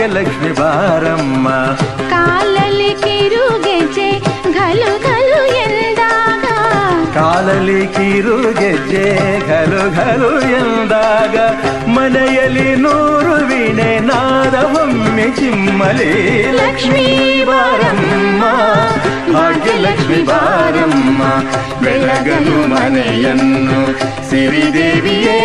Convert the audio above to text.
ಭಾಗ್ಯಲಕ್ಷ್ಮಿ ಬಾರಮ್ಮ. ಕಾಲಲ್ಲಿ ಕಿರುಗೆಜ್ಜೆ ಘಲು ಘಲು ಎಂದಾಗ, ಕಾಲಲ್ಲಿ ಕಿರುಗೆಜ್ಜೆ ಘಲು ಘಲು ಎಂದಾಗ, ಮನೆಯಲ್ಲಿ 100 ವೀಣೆ ನಾದವೊಮ್ಮೆ ಚಿಮ್ಮಲಿ. ಲಕ್ಷ್ಮೀ ಬಾರಮ್ಮ, ಭಾಗ್ಯಲಕ್ಷ್ಮಿ ಬಾರಮ್ಮ, ಬೆಳಗಲು ಮನೆಯನ್ನು ಸಿರಿದೇವಿಯೇ.